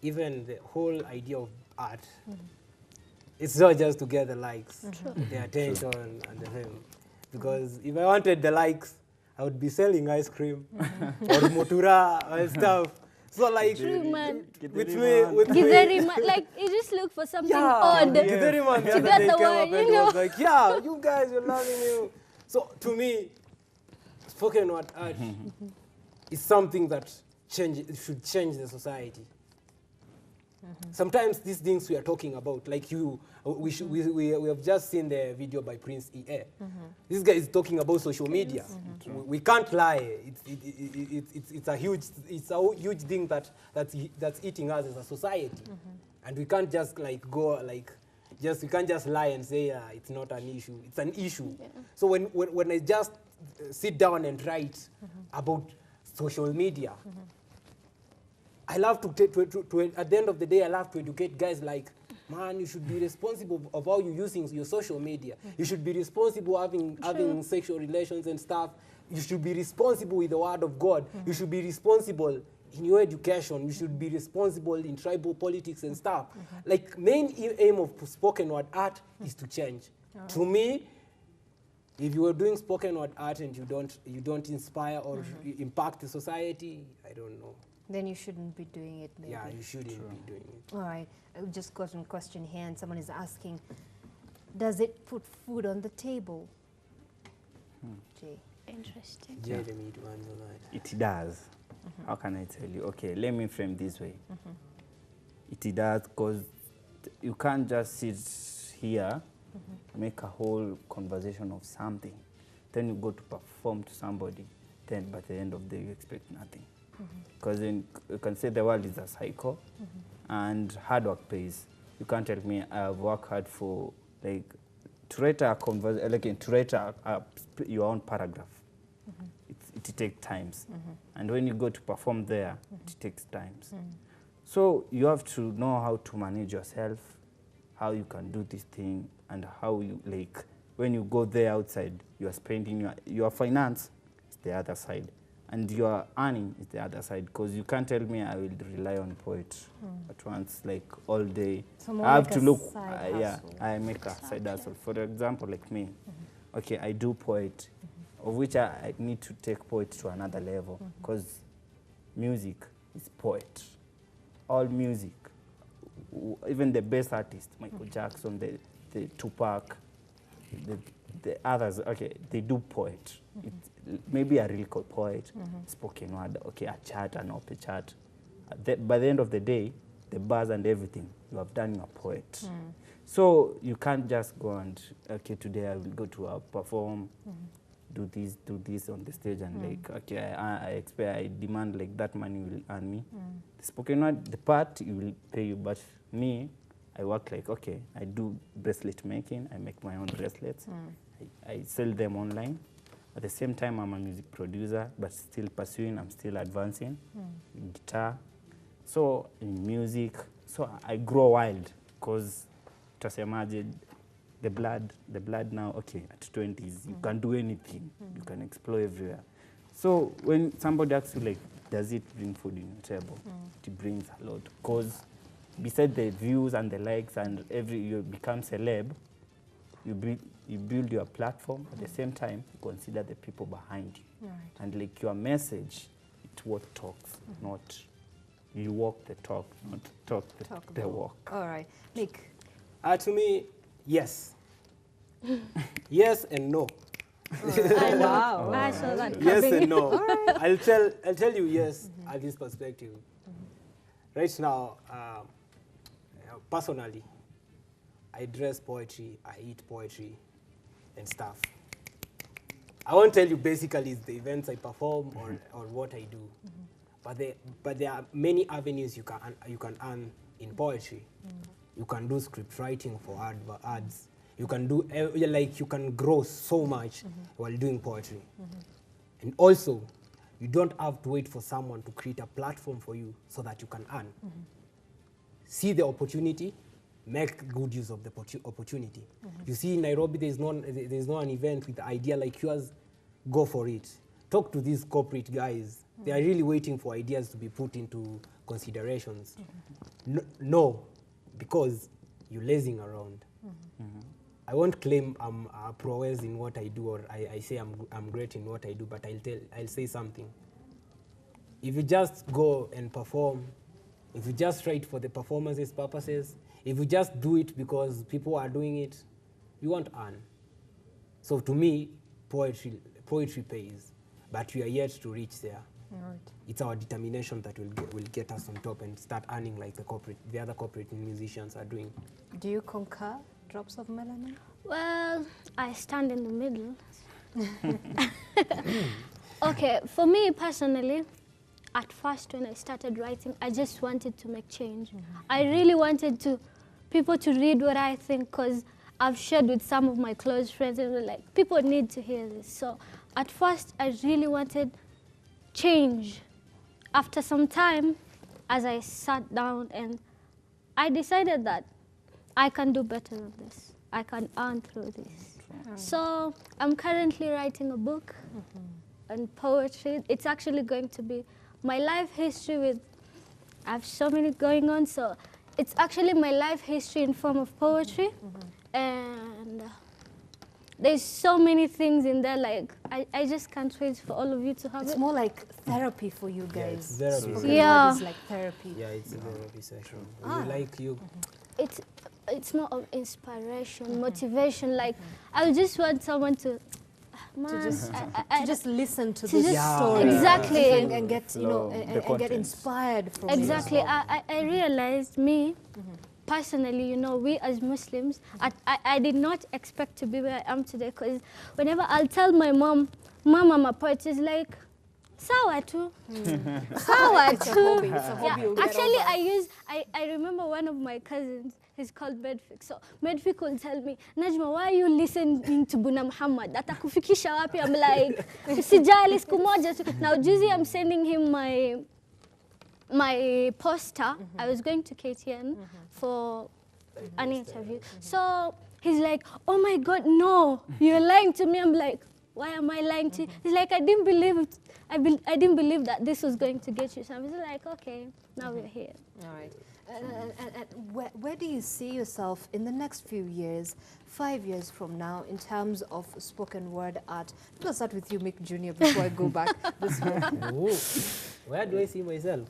Speaker 3: even the whole idea of art, it's not just to get the likes, the attention, and the fame. Because if I wanted the likes, I would be selling ice cream or motura and stuff. So like
Speaker 4: True, man.
Speaker 3: with me,
Speaker 4: Githeri man, like you just look for something odd.
Speaker 3: Githeri man, the
Speaker 4: To
Speaker 3: other
Speaker 4: get
Speaker 3: day
Speaker 4: the
Speaker 3: came
Speaker 4: word,
Speaker 3: up and
Speaker 4: you know.
Speaker 3: was like, yeah, you guys, you're loving you. So to me, spoken word art is something that should change the society. Sometimes these things we are talking about, like we have just seen the video by Prince EA. This guy is talking about social media. We can't lie. It's a huge thing that's eating us as a society, and we can't just like go like we can't just lie and say it's not an issue. It's an issue. Yeah. So when I just sit down and write about social media. I love to at the end of the day, I love to educate guys like, man, you should be responsible of how you're using your social media. You should be responsible having sexual relations and stuff. You should be responsible with the word of God. You should be responsible in your education. You should be responsible in tribal politics and stuff. Like, main aim of spoken word art is to change. To me, if you are doing spoken word art and you don't inspire or impact the society, I don't know.
Speaker 2: Then you shouldn't be doing it, maybe.
Speaker 3: Yeah, you shouldn't be doing it.
Speaker 2: All right. I've just got a question here, and someone is asking, does it put food on the table? Jay.
Speaker 4: Interesting.
Speaker 3: Jeremy, to answer that.
Speaker 1: It does. How can I tell you? Okay, let me frame this way. It does, because you can't just sit here, make a whole conversation of something, then you go to perform to somebody, then by the end of the day you expect nothing. Because you can say the world is a cycle, and hard work pays. You can't tell me I've worked hard for, like, to write a conversation, like, to write your own paragraph. It takes times. And when you go to perform there, it takes times. So you have to know how to manage yourself, how you can do this thing, and how you, like, when you go there outside, you are spending your finance is the other side. And your earning is the other side, because you can't tell me I will rely on poetry at once, like all day.
Speaker 2: So
Speaker 1: I have
Speaker 2: like
Speaker 1: to
Speaker 2: a
Speaker 1: look,
Speaker 2: side
Speaker 1: yeah,
Speaker 2: hustle.
Speaker 1: I make a side hustle. For example, like me, okay, I do poetry, of which I need to take poetry to another level, because music is poetry. All music, even the best artists, Michael Jackson, the Tupac, the others, okay, they do poetry. Maybe a real poet, spoken word, okay, a chart, an op chart. By the end of the day, the bars and everything, you have done your poet. So you can't just go and, okay, today I will go to perform, do this on the stage, and like, okay, I demand like that money will earn me. The spoken word, the part you will pay you, but me, I work like, okay, I do bracelet making, I make my own bracelets, I sell them online. At the same time, I'm a music producer, but still pursuing, I'm still advancing in guitar. So in music, so I grow wild, because just imagine the blood now, okay, at 20s, you can do anything, you can explore everywhere. So when somebody asks you, like, does it bring food in your table? It brings a lot, because besides the views and the likes and you become celeb, you build your platform. At the same time, you consider the people behind you.
Speaker 2: Right.
Speaker 1: And like your message, it's what talks, not you walk the talk, not talk the walk.
Speaker 2: All right. Meek.
Speaker 3: To me, yes. Yes and no.
Speaker 2: Wow.
Speaker 4: I saw that
Speaker 3: Yes
Speaker 4: coming.
Speaker 3: and no. I'll tell you yes at this perspective. Right now, personally, I dress poetry, I eat poetry and stuff. I won't tell you basically it's the events I perform or what I do, but there are many avenues you can earn in poetry. You can do script writing for ads. You can do you can grow so much while doing poetry, and also you don't have to wait for someone to create a platform for you so that you can earn. See the opportunity. Make good use of the opportunity. You see in Nairobi, there's no an event with an idea like yours, go for it. Talk to these corporate guys. They are really waiting for ideas to be put into considerations. No, because you're lazing around. I won't claim I'm a prowess in what I do, or I say I'm great in what I do, but I'll say something. If you just go and perform, if you just write for the performances purposes, if you just do it because people are doing it, you won't earn. So to me, poetry pays, but we are yet to reach there.
Speaker 2: Right.
Speaker 3: It's our determination that will get us on top and start earning like the other corporate musicians are doing.
Speaker 2: Do you concur, Drops of Melanin?
Speaker 4: Well, I stand in the middle. Okay, for me personally, at first when I started writing, I just wanted to make change. I really wanted people to read what I think, because I've shared with some of my close friends and they're like, people need to hear this. So at first, I really wanted change. After some time, as I sat down and I decided that I can do better than this. I can earn through this. So I'm currently writing a book on poetry. It's actually going to be my life history I have so many going on, so it's actually my life history in form of poetry. And there's so many things in there, like, I just can't wait for all of you to have it.
Speaker 2: It's more like therapy for you guys.
Speaker 3: Yeah, it's therapy.
Speaker 2: Spoken
Speaker 4: Yeah.
Speaker 2: word is like therapy.
Speaker 3: Yeah, it's a therapy session. We like you.
Speaker 4: It's more of inspiration, motivation. Like, I just want someone to,
Speaker 2: To just listen to
Speaker 4: to
Speaker 2: this
Speaker 4: just-
Speaker 2: story.
Speaker 4: Exactly.
Speaker 2: And get, you know, and get inspired from
Speaker 4: exactly.
Speaker 2: it.
Speaker 4: I realized personally, you know, we as Muslims, I did not expect to be where I am today, because whenever I'll tell my mom, I'm a poet, she's like, sawa tu. Sawa
Speaker 2: It's a
Speaker 4: tu.
Speaker 2: hobby. It's a hobby. You'll get
Speaker 4: Actually,
Speaker 2: over.
Speaker 4: I remember one of my cousins, he's called Medfik. So Medfik will tell me, Najma, why are you listening to Buna Muhammad? Atakufikisha wapi? I'm like, usijali siku moja tu. Now, Juzi, I'm sending him my poster. I was going to KTN for an interview. So he's like, oh my God, no, you're lying to me. I'm like, why am I lying to you? He's like, I didn't believe it. I didn't believe that this was going to get you. So I'm like, okay, now we're here.
Speaker 2: All right. And where do you see yourself in the next few years, 5 years from now, in terms of spoken word art? Let's start with you, Meek Jr., before I go back this way.
Speaker 3: Ooh, where do I see myself?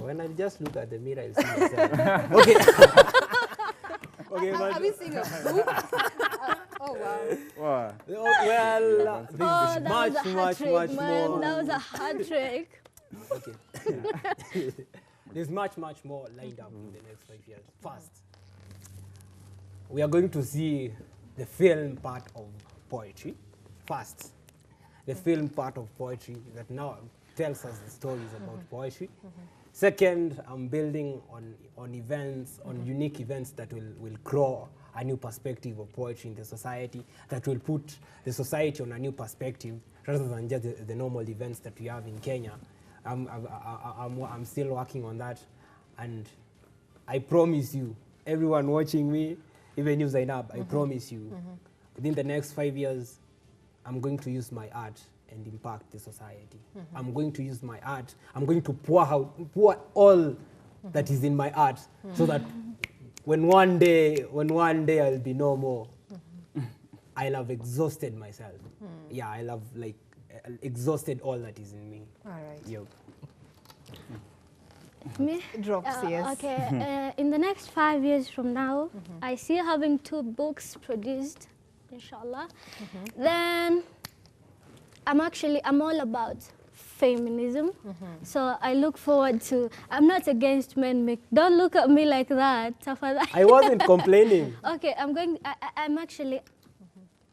Speaker 3: When I just look at the mirror, I see myself. Okay. Okay,
Speaker 2: Have you seen a boob? Oh, wow.
Speaker 1: Wow.
Speaker 3: Well,
Speaker 4: Oh,
Speaker 3: there's
Speaker 4: that was a
Speaker 3: much
Speaker 4: hat trick, man.
Speaker 3: more.
Speaker 4: That was a hat trick.
Speaker 3: Okay. There's much more lined up in the next 5 years. First, we are going to see the film part of poetry. First, the film part of poetry that now tells us the stories about poetry. Second, I'm building on events, on unique events that will grow a new perspective of poetry in the society, that will put the society on a new perspective rather than just the normal events that we have in Kenya. I'm still working on that, and I promise you, everyone watching me, even you, Zainab, I promise you, within the next 5 years, I'm going to use my art and impact the society. I'm going to use my art. I'm going to pour all that is in my art, so that when one day I'll be no more, I'll have exhausted myself. Yeah, I'll have like exhausted all that is in me.
Speaker 2: All right.
Speaker 3: Yep.
Speaker 4: Me?
Speaker 2: Drops, yes.
Speaker 4: Okay, in the next 5 years from now, I see having 2 books produced, inshallah. Then I'm all about feminism. So I look forward to, I'm not against men, Mick. Don't look at me like that.
Speaker 3: I wasn't complaining.
Speaker 4: Okay, I'm actually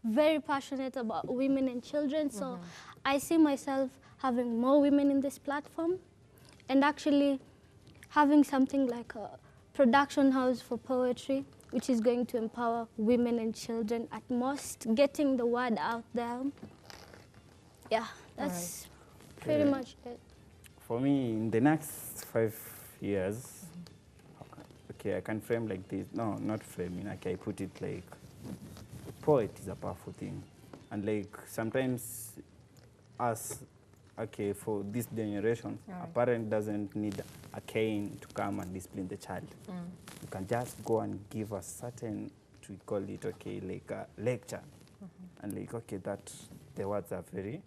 Speaker 4: very passionate about women and children. So I see myself having more women in this platform, and actually having something like a production house for poetry, which is going to empower women and children at most, getting the word out there. Yeah, that's pretty much it.
Speaker 1: For me, in the next 5 years, okay, I can frame like this. No, not framing. Okay, I put it like, poet is a powerful thing. And like sometimes us, okay, for this generation, a parent doesn't need a cane to come and discipline the child. You can just go and give a certain, we call it, okay, like a lecture. And like, okay, that the words are very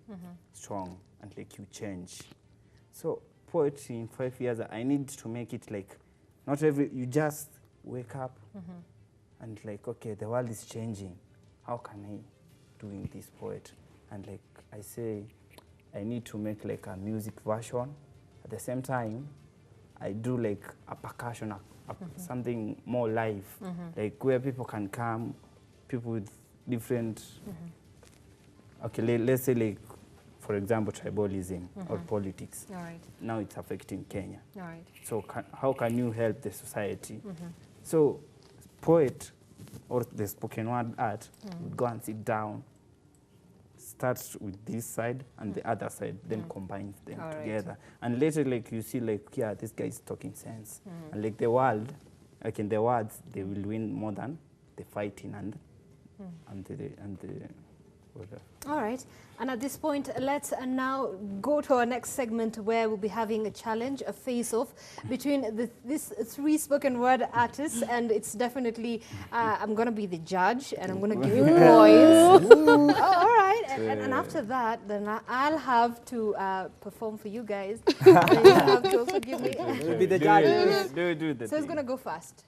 Speaker 1: strong, and like you change. So poetry in 5 years, I need to make it like, not every, you just wake up and like, okay, the world is changing. How can I doing this poetry? And like I say, I need to make like a music version. At the same time, I do like a percussion, something more live, like where people can come, people with different, okay, let's say like, for example, tribalism or politics.
Speaker 2: All right.
Speaker 1: Now it's affecting Kenya.
Speaker 2: All right.
Speaker 1: So how can you help the society? So poet or the spoken word art would go and sit down, start with this side and the other side, then combine them together. And later, like you see, like, yeah, this guy is talking sense. And like the world, like in the words, they will win more than the fighting and the whatever.
Speaker 2: All right. And at this point, let's now go to our next segment where we'll be having a challenge, a face-off between these 3 spoken word artists. And it's definitely, I'm going to be the judge and I'm going to give you points. Oh, all right. And after that, then I'll have to perform for you guys. And you have to also give me...
Speaker 3: You'll be the judge.
Speaker 1: Do the
Speaker 2: So it's going to go fast.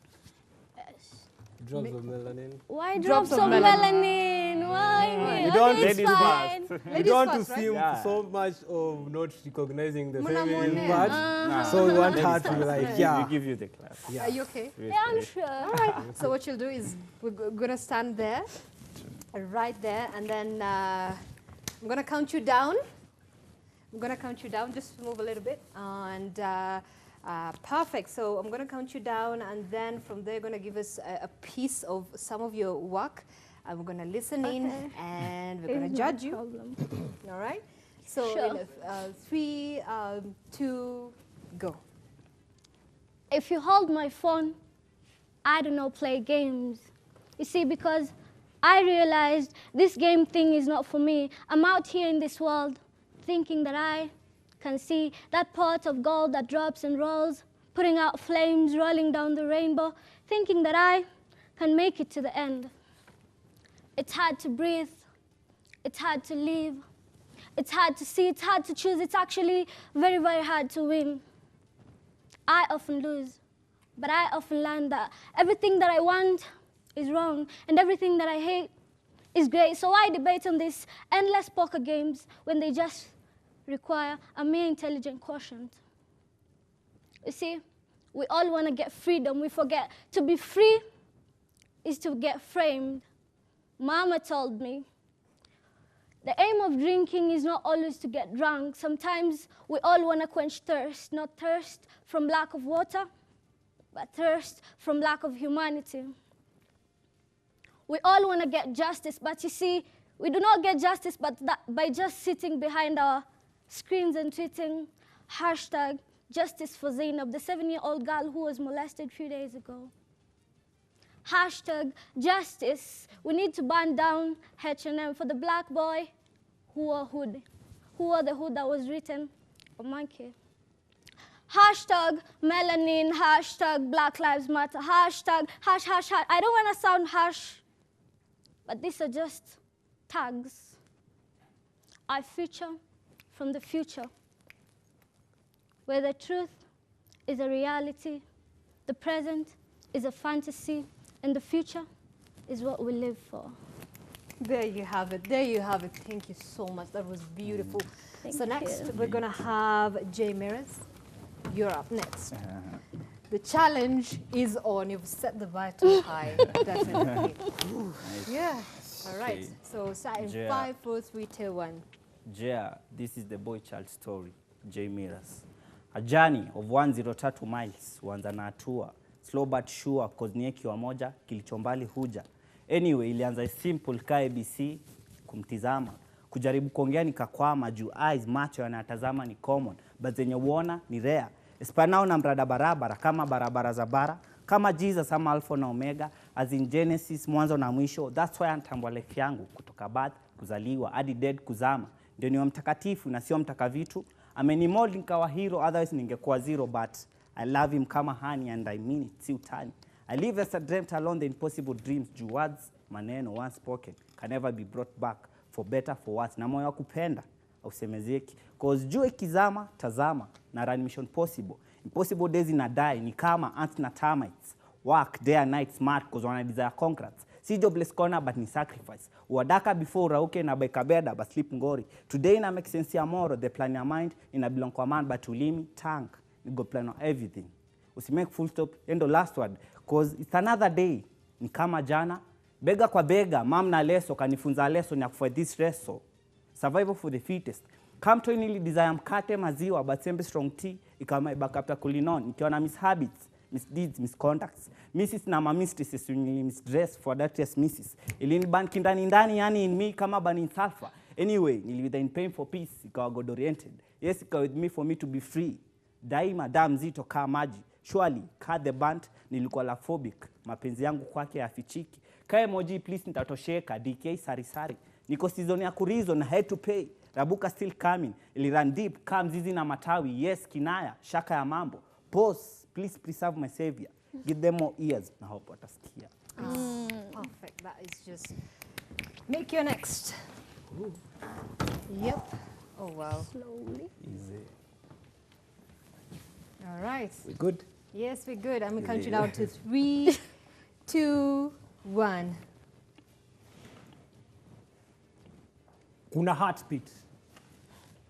Speaker 3: Drops of melanin.
Speaker 4: Why drops of melanin? Why?
Speaker 3: You don't,
Speaker 4: Okay, it's
Speaker 1: ladies
Speaker 4: fine.
Speaker 3: you don't
Speaker 2: first,
Speaker 3: to
Speaker 2: right?
Speaker 3: seem
Speaker 1: Yeah.
Speaker 3: so much of not recognizing the
Speaker 2: Mona
Speaker 3: feminine
Speaker 2: Mona.
Speaker 3: part.
Speaker 1: Nah.
Speaker 3: So we want her
Speaker 1: Ladies
Speaker 3: to be
Speaker 1: first.
Speaker 3: like,
Speaker 1: We
Speaker 3: yeah.
Speaker 1: give you the clap.
Speaker 2: Are you okay?
Speaker 4: Yeah, I'm sure.
Speaker 2: All right. So what you'll do is we're going to stand there, right there, and then I'm going to count you down. I'm going to count you down. Just move a little bit. And perfect. So I'm going to count you down, and then from there, you're going to give us a piece of some of your work. And we're going to listen in, and we're going to judge you. All right? So
Speaker 4: Sure.
Speaker 2: in 3, 2, go.
Speaker 4: If you hold my phone, I don't know, play games. You see, because I realized this game thing is not for me. I'm out here in this world thinking that I can see that pot of gold that drops and rolls, putting out flames, rolling down the rainbow, thinking that I can make it to the end. It's hard to breathe. It's hard to live. It's hard to see. It's hard to choose. It's actually very, very hard to win. I often lose, but I often learn that everything that I want is wrong and everything that I hate is great. So I debate on these endless poker games when they just require a mere intelligent quotient. You see, we all want to get freedom. We forget to be free is to get framed. Mama told me the aim of drinking is not always to get drunk. Sometimes we all want to quench thirst, not thirst from lack of water, but thirst from lack of humanity. We all want to get justice, but you see, we do not get justice but by just sitting behind our screens and tweeting hashtag justice for Zainab, the 7-year-old girl who was molested 3 days ago. Hashtag justice. We need to burn down H&M for the black boy who wore the hood that was written on monkey. Hashtag melanin, hashtag Black Lives Matter, hashtag hash, hash, hash. I don't want to sound harsh, but these are just tags. Our future from the future, where the truth is a reality, the present is a fantasy, and the future is what we live for.
Speaker 2: There you have it. There you have it. Thank you so much. That was beautiful. So next, we're going to have J Mirrors. You're up next. The challenge is on. You've set the bar too high. Definitely. Yeah. All right.
Speaker 1: Okay.
Speaker 2: So start in
Speaker 1: Yeah.
Speaker 2: 5, 4, 3, 2, 1.
Speaker 1: Yeah, this is the boy child story, J Mirrors. A journey of 103 miles, huanza na hatua. Slow but sure, cause nie kiwa moja, kilicho mbali huja. Anyway, ilianza simple ka ABC, kumtizama. Kujaribu kuongea nikakwama, juu eyes, macho yanatazama ni common, but zenye uona ni rare. Espanao na mrada barabara, kama barabara za bara, kama Jesus ama Alpha na Omega, as in Genesis, mwanzo na mwisho. That's why anatambua life yangu, kutoka birth, kuzaliwa, hadi dead, kuzama. Ndio niwe mtakatifu na sio mtaka vitu. Amenimold nikawa hero, otherwise ningekuwa zero, but I love him kama honey and I mean it, si utani. I live as I dreamt alone the impossible dreams. Juu words, maneno, once spoken, can never be brought back, for better, for worse. Na moyo wa kupenda, usemezeki. Cause jua ikizama, tazama, na run mission possible. Impossible days inadai, ni kama ants na termites. Work day and night smart cause wana desire congrats. Si jobless corner but ni sacrifice. Uwadaka before urauke na beka beda but sleep ngori. Today ina make sense ya moro, the plan ya mind ina belong kwa man but ulimi, tank. You go plan on everything. Usimake full stop, endo last word. Cause it's another day. Ni kama jana. Bega kwa bega, mam na leso, kanifunza leso ni for this reso. Survival for the fittest. Come to inili desire mkate maziwa, but sembe strong tea, ikama ibaka after kulinon. Nikiwa na mishabits, misdeeds, miscontacts. Misses na mamistresses, unili misdress for that yes misses. Ilini ban kindani ndani, yani in me, kama ban in sulfur. Anyway, niliwitha in pain for peace, ikawa God oriented. Yes, ikawa with me for me to be free. Daima damu zito kaa maji. Surely, cut the band, nilikuwa laphobic. Mapenzi yangu kwake yafichiki. Ka emoji please nitatosheka. DK sari. Niko season ya kurizon, I had to pay. Rabuka still coming. Ili run deep, kaa mzizi na matawi. Yes, kinaya, shaka ya mambo. Pause, please preserve my savior. Give them more ears. Na hope watasikia.
Speaker 2: Perfect. That is just... Make your next.
Speaker 3: Ooh.
Speaker 2: Yep. Oh, wow.
Speaker 4: Slowly.
Speaker 1: Easy.
Speaker 2: All right.
Speaker 3: We good?
Speaker 2: Yes, we're good. I'm going to count you down to 3, 2, 1.
Speaker 3: Kuna heartbeat,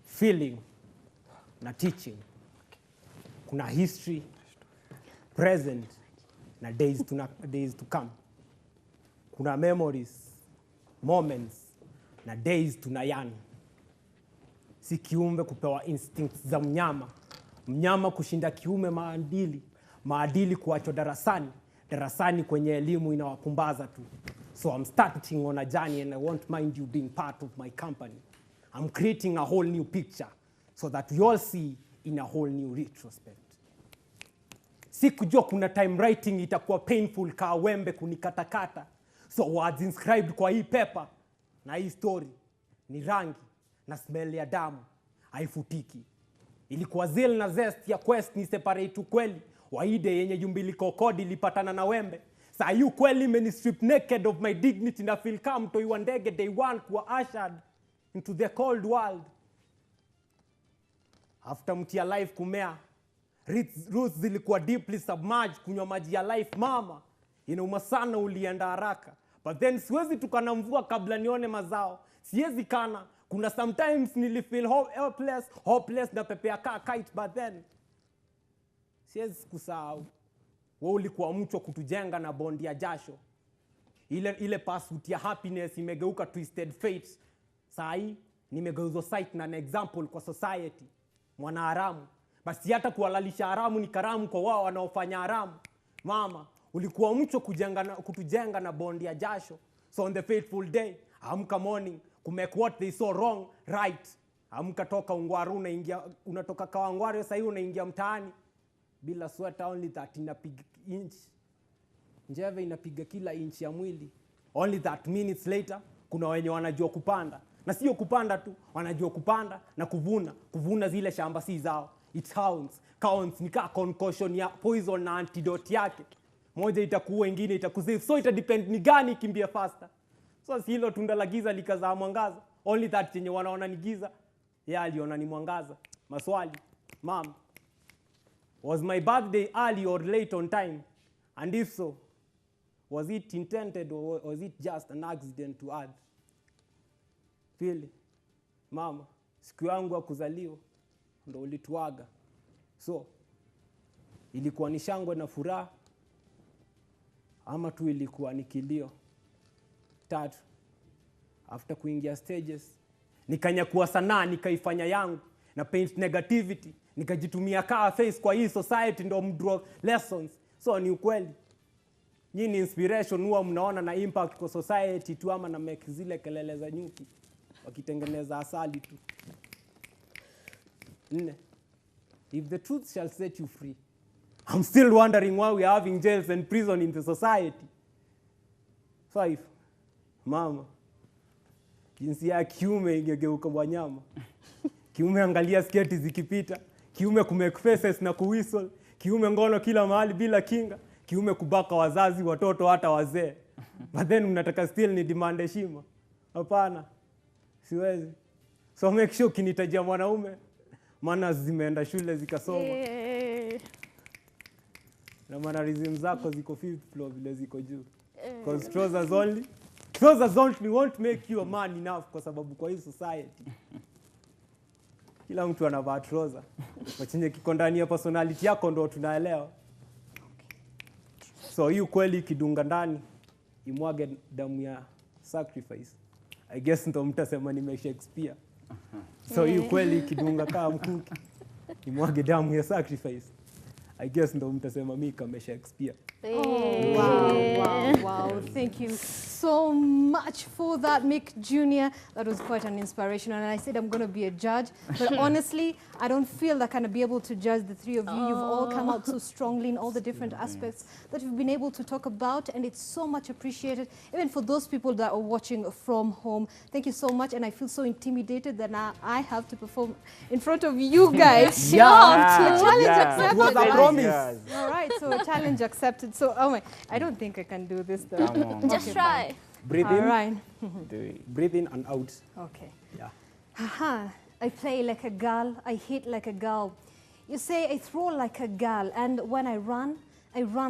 Speaker 3: feeling, na teaching. Kuna history, present, na days to come. Kuna memories, moments, na days tunayan. Si kiumbe kupewa instincts za mnyama. Mnyama kushinda kiume maadili. Maadili kuachwa darasani. Darasani kwenye elimu inawapumbaza tu. So I'm starting on a journey and I won't mind you being part of my company. I'm creating a whole new picture so that we all see in a whole new retrospect. Sikujua kuna time writing itakuwa painful kaa wembe kunikatakata. So words inscribed kwa hii paper na hii story ni rangi na smell ya damu haifutiki. Ilikuwa zeal na zest ya quest ni separate ukweli. Waide yenye jumbiliko kodi ilipatana na wembe. Saa yu kweli meni strip naked of my dignity na feel come to iwa ndege day one kuwa ushered into the cold world. After mti ya life kumea, roots zilikuwa deeply submerged kunywa maji ya life mama. Inauma sana ulienda haraka. But then siwezi tukana mvua kabla nione mazao. Siwezi kana. Kuna sometimes nilifeel hopeless na pepea kaa kite but then siwezi kusahau. Wewe ulikuwa mchwa kutujenga na bondi ya jasho. Ile pursuit ya happiness imegeuka twisted fate. Saa hii nimegeuzwa sight na an example kwa society. Mwana haramu. Basi hata kuhalalisha haramu ni karamu kwa wao wanaofanya haramu. Mama, ulikuwa mchwa kutujenga na bondi ya jasho. So on the fateful day, amka morning, kumake what they saw wrong, right. Amka toka Ungwaru unatoka Kawangware sasa hivi unaingia mtaani. Bila sweater only that inapiga inch. Njeve inapiga kila inch ya mwili. Only that minutes later, kuna wenye wanajua kupanda. Na sio kupanda tu, wanajua kupanda na kuvuna. Kuvuna zile shamba si zao. It counts ni kaa concussion ya poison na antidote yake. Moja itakuwa ingine itakusave. So ita depend ni gani kimbia faster. So si hilo tunda la giza likazaa mwangaza. Only that yenye wanaona ni giza. Yeye aliona ni mwangaza. Maswali, mom. Was my birthday early or late on time? And if so, was it intended or was it just an accident to add? Pili, mama, siku yangu ya kuzaliwa ndo ulituaga. So, ilikuwa ni shangwe na furaha ama tu ilikuwa ni kilio? Tatu, after kuingia stages, nikanyakua sanaa nikaifanya yangu na paint negativity. Nikajitumia kaa face kwa hii society ndo mdraw lessons. So ni ukweli. Nyinyi inspiration huwa mnaona na impact kwa society tu ama na make zile kelele za nyuki. Wakitengeneza asali tu. 4. If the truth shall set you free. I'm still wondering why we are having jails and prison in the society. 5. Mama. Jinsi ya kiume ingegeuka wanyama. Kiume angalia sketi zikipita. Kiume kumake faces na kuwhistle. Kiume ngono kila mahali bila kinga. Kiume kubaka wazazi, watoto hata wazee. But then mnataka still ni demand heshima. Hapana. Siwezi. So make sure ukinitajia mwanaume, maana zimeenda shule zikasoma. Na mannerism zako ziko 5th floor vile ziko juu. Because trousers only won't make you a man enough kwa sababu kwa hii society. Kila mtu anavaa trouser. Wachenye kiko ndani ya personality yako ndo tunaelewa. So hii kweli kidunga ndani imwage damu ya sacrifice. I guess ndo mtasema nime Shakespeare. So hii kweli kidunga kama mkuki imwage damu ya sacrifice. I guess ndo mtasema Meek ame Shakespeare.
Speaker 2: Wow. Thank you so much for that, Meek Jr. That was quite an inspiration. And I said I'm going to be a judge. But honestly, I don't feel like I'm going to be able to judge the three of you. You've all come out so strongly in all the different aspects that you've been able to talk about. And it's so much appreciated. Even for those people that are watching from home, thank you so much. And I feel so intimidated that now I have to perform in front of you guys. Challenge accepted.
Speaker 3: It was a promise.
Speaker 2: All right, so a challenge accepted. So, oh my, I don't think I can do this though.
Speaker 4: Just try.
Speaker 3: Breathe
Speaker 2: All
Speaker 3: in.
Speaker 2: right.
Speaker 3: Breathe in and out.
Speaker 2: Okay.
Speaker 3: Yeah.
Speaker 2: Haha, I play like a girl, I hit like a girl. You say I throw like a girl, and when I run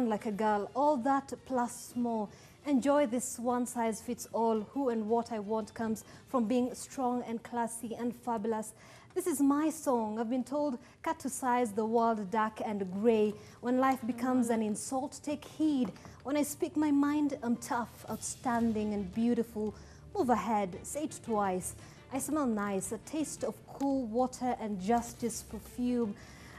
Speaker 2: like a girl. All that plus more. Enjoy this one size fits all. Who and what I want comes from being strong and classy and fabulous. This is my song. I've been told, cut to size the world dark and gray. When life becomes an insult, take heed. When I speak my mind, I'm tough, outstanding and beautiful. Move ahead, say it twice. I smell nice, a taste of cool water and justice perfume.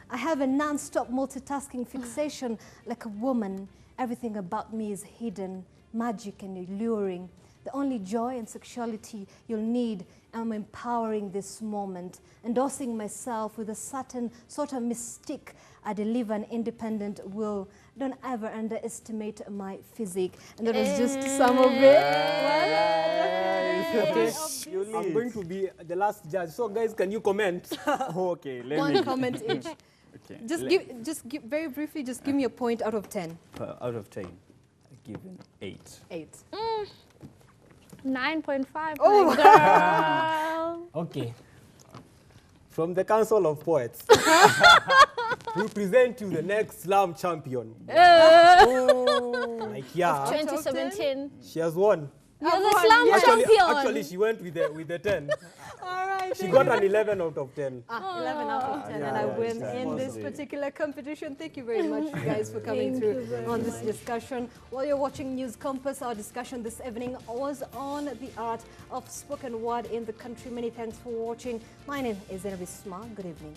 Speaker 2: I have a non-stop multitasking fixation like a woman. Everything about me is hidden, magic and alluring. The only joy and sexuality you'll need. I'm empowering this moment, endorsing myself with a certain sort of mystique. I deliver an independent will. Don't ever underestimate my physique. And that was just some of it.
Speaker 3: Okay, I'm going to be the last judge. So guys, can you comment?
Speaker 1: Okay, let
Speaker 2: One
Speaker 1: me.
Speaker 2: comment each.
Speaker 1: Okay.
Speaker 2: Just give very briefly. Just give me a point out of 10.
Speaker 1: Out of 10, I give it 8.
Speaker 2: 8.
Speaker 4: 9.5.
Speaker 2: Oh.
Speaker 4: My girl.
Speaker 3: Okay. From the Council of Poets, we present you the next slam champion. Like, yeah,
Speaker 4: 2017.
Speaker 3: she has won.
Speaker 4: You're the slam champion.
Speaker 3: Actually, she went with the 10.
Speaker 2: All right.
Speaker 3: She got an 11 out of 10.
Speaker 2: 11 out of 10, and I win in this particular competition. Thank you very much, you guys, for coming through on this discussion. While you're watching News Compass, our discussion this evening was on the art of spoken word in the country. Many thanks for watching. My name is Zainab Ismail. Good evening.